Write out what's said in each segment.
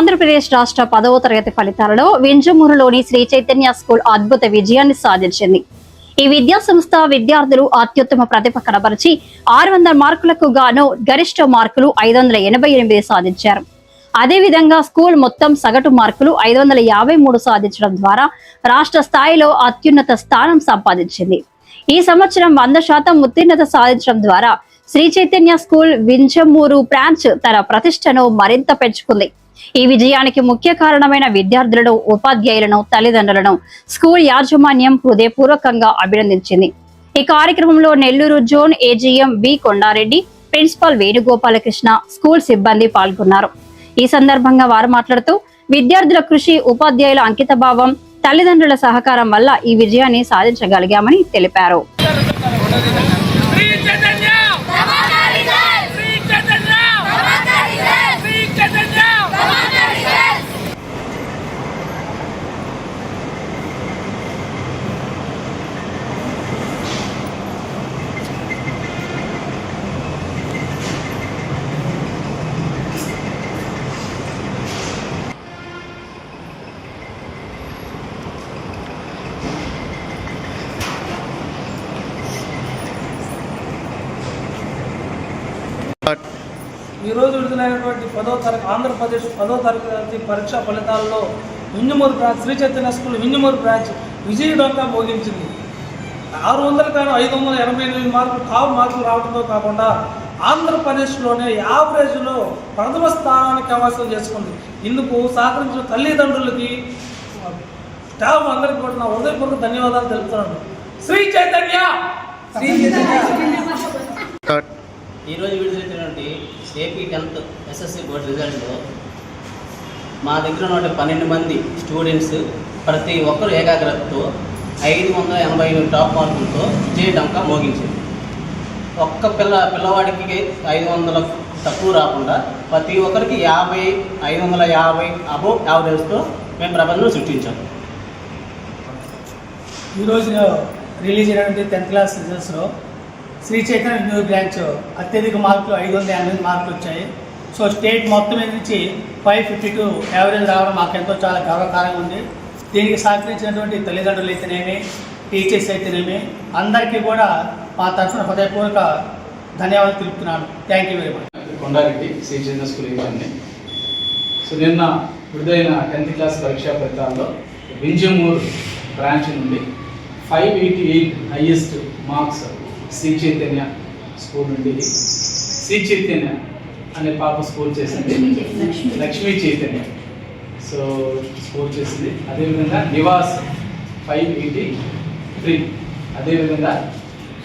ఆంధ్రప్రదేశ్ రాష్ట్ర 10వ తరగతి ఫలితాలలో వింజమూరులోని శ్రీ చైతన్య స్కూల్ అద్భుత విజయాన్ని సాధించింది. ఈ విద్యా సంస్థ విద్యార్థులు అత్యుత్తమ ప్రతిభ కనబరిచి 600 మార్కులకు గాను గరిష్ట మార్కులు 588 సాధించారు. అదేవిధంగా స్కూల్ మొత్తం సగటు మార్కులు 553 సాధించడం ద్వారా రాష్ట్ర స్థాయిలో అత్యున్నత స్థానం సంపాదించింది. ఈ సంవత్సరం 100% ఉత్తీర్ణత సాధించడం ద్వారా శ్రీ చైతన్య స్కూల్ వింజమూరు బ్రాంచ్ తన ప్రతిష్టను మరింత పెంచుకుంది. ఈ విజయానికి ముఖ్య కారణమైన విద్యార్థులను, ఉపాధ్యాయులను, తల్లిదండ్రులను స్కూల్ యాజమాన్యం హృదయపూర్వకంగా అభినందించింది. ఈ కార్యక్రమంలో నెల్లూరు జోన్ ఏజీఎం వి కొండారెడ్డి, ప్రిన్సిపల్ వేణుగోపాలకృష్ణ, స్కూల్ సిబ్బంది పాల్గొన్నారు. ఈ సందర్భంగా వారు మాట్లాడుతూ విద్యార్థుల కృషి, ఉపాధ్యాయుల అంకితభావం, తల్లిదండ్రుల సహకారం వల్ల ఈ విజయాన్ని సాధించగలిగామని తెలిపారు. ఈరోజు విడుదలైనటువంటి ఆంధ్రప్రదేశ్ 10వ తరగతి పరీక్షా ఫలితాల్లో Vinjamur branch, Sri Chaitanya school Vinjamur branch విజయడంగా మోగించింది. 600 కానీ 588 మార్కులు టాప్ మార్కులు రావడంతో కాకుండా ఆంధ్రప్రదేశ్లోనే యావరేజ్లో ప్రథమ స్థానానికి కైవసం చేసుకుంది. ఇందుకు సహకరించిన తల్లిదండ్రులకి, స్టాఫ్ అందరికీ కూడా నా హృదయపూర్వక ధన్యవాదాలు తెలుపుతున్నాను. శ్రీ చైతన్య ఈరోజు విడుదలైనటువంటి ఏపీ 10th ఎస్ఎస్సి బోర్డు రిజల్ట్లో మా దగ్గర ఉన్న 12 మంది స్టూడెంట్స్ ప్రతి ఒక్కరు ఏకాగ్రతతో 580 టాప్ మార్కులతో విజయడంకా మోగించింది. ఒక్క పిల్లవాడికి 500 తక్కువ రాకుండా ప్రతి ఒక్కరికి 550 అబోవ్ యావరేజ్తో మేము ప్రబంధం సృష్టించాము. ఈరోజు రిలీజ్ అయినటువంటి 10th క్లాస్ రిజల్ట్స్లో శ్రీ చైతన్య న్యూ బ్రాంచ్ అత్యధిక మార్కులు 588 మార్కులు వచ్చాయి. సో స్టేట్ మొత్తం మీద నుంచి 552 యావరేజ్ రావడం మాకెంతో చాలా గర్వకారంగా ఉంది. దీనికి సహకరించినటువంటి తల్లిదండ్రులు అయితేనేమి, టీచర్స్ అయితేనేమి అందరికీ కూడా మా తరఫున హృదయపూర్వక ధన్యవాదాలు తెలుపుతున్నాను. Thank you very much. Kondareddy, Sri Chaitanya school ఏజెంట్ని. సో నిన్న విడుదలైన 10th క్లాస్ పరీక్షా ఫలితాల్లో వింజమూరు బ్రాంచ్ నుండి 588 highest marks Sri Chaitanya school నుండి శ్రీ చైతన్య అనే పాప స్కోర్ చేసింది. లక్ష్మీ చైతన్య సో స్కోర్ చేసింది. అదేవిధంగా నివాస్ 583, అదేవిధంగా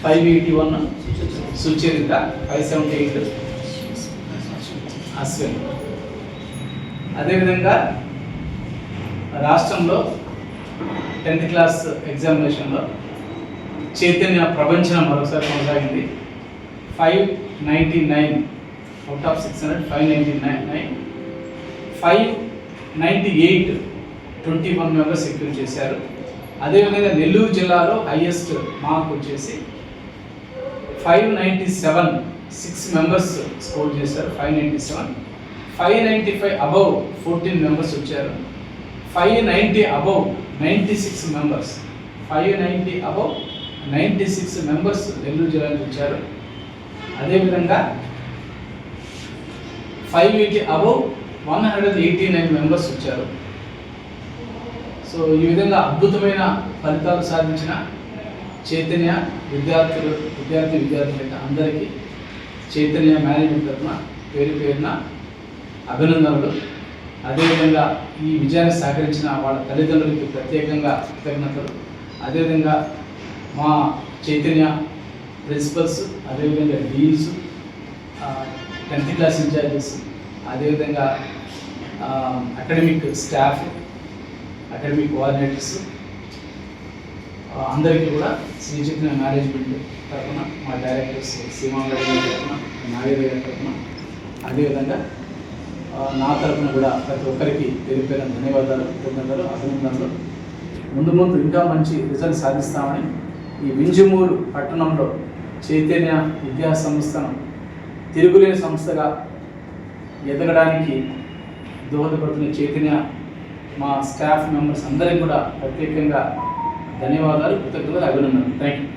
581 సుచరిత, 578 అశ్విన్. అదేవిధంగా రాష్ట్రంలో 10th క్లాస్ ఎగ్జామినేషన్లో చైతన్య ప్రపంచం మరోసారి కొనసాగింది. 599 అవుట్ ఆఫ్ 600, 599, 598 21 మెంబర్స్ సెక్యూర్ చేశారు. అదేవిధంగా నెల్లూరు జిల్లాలో హైయెస్ట్ మార్క్ వచ్చేసి 597, 6 మెంబర్స్ స్కోర్ చేశారు. 597, 595 అబౌవ్ 14 మెంబర్స్ వచ్చారు. 590 above 96 members, 590 above 96 members Nellore జిల్లా నుంచి వచ్చారు. అదేవిధంగా 580 అబౌవ్ 189 మెంబర్స్ వచ్చారు. సో ఈ విధంగా అద్భుతమైన ఫలితాలు సాధించిన చైతన్య విద్యార్థులకి అందరికీ చైతన్య మేనేజ్మెంట్ తరఫున పేరున అభినందనలు. అదేవిధంగా ఈ విజయాన్ని సహకరించిన వాళ్ళ తల్లిదండ్రులకి ప్రత్యేకంగా కృతజ్ఞతలు. అదేవిధంగా మా చైతన్య ప్రిన్సిపల్స్, అదేవిధంగా డీన్స్, 10th క్లాస్ ఇన్ఛార్జెస్, అదేవిధంగా అకాడమిక్ స్టాఫ్, అకాడమిక్ కోఆర్డినేటర్స్ అందరికీ కూడా శ్రీ చైతన్య మేనేజ్మెంట్ తరఫున, మా డైరెక్టర్స్ సీమాంగడి గారి తరఫున, నాగేంద్ర గారి తరఫున, అదేవిధంగా నా తరఫున కూడా ప్రతి ఒక్కరికి పేరు ధన్యవాదాలు, కృతజ్ఞతలు, అభినందనలు. ముందు ఇంకా మంచి రిజల్ట్ సాధిస్తామని ఈ వింజమూరు పట్టణంలో చైతన్య విద్యా సంస్థను తిరుగులేని సంస్థగా ఎదగడానికి దోహదపడుతున్న చైతన్య మా స్టాఫ్ మెంబర్స్ అందరికీ కూడా ప్రత్యేకంగా ధన్యవాదాలు, కృతజ్ఞతలు, అభినందనలు. Thank you.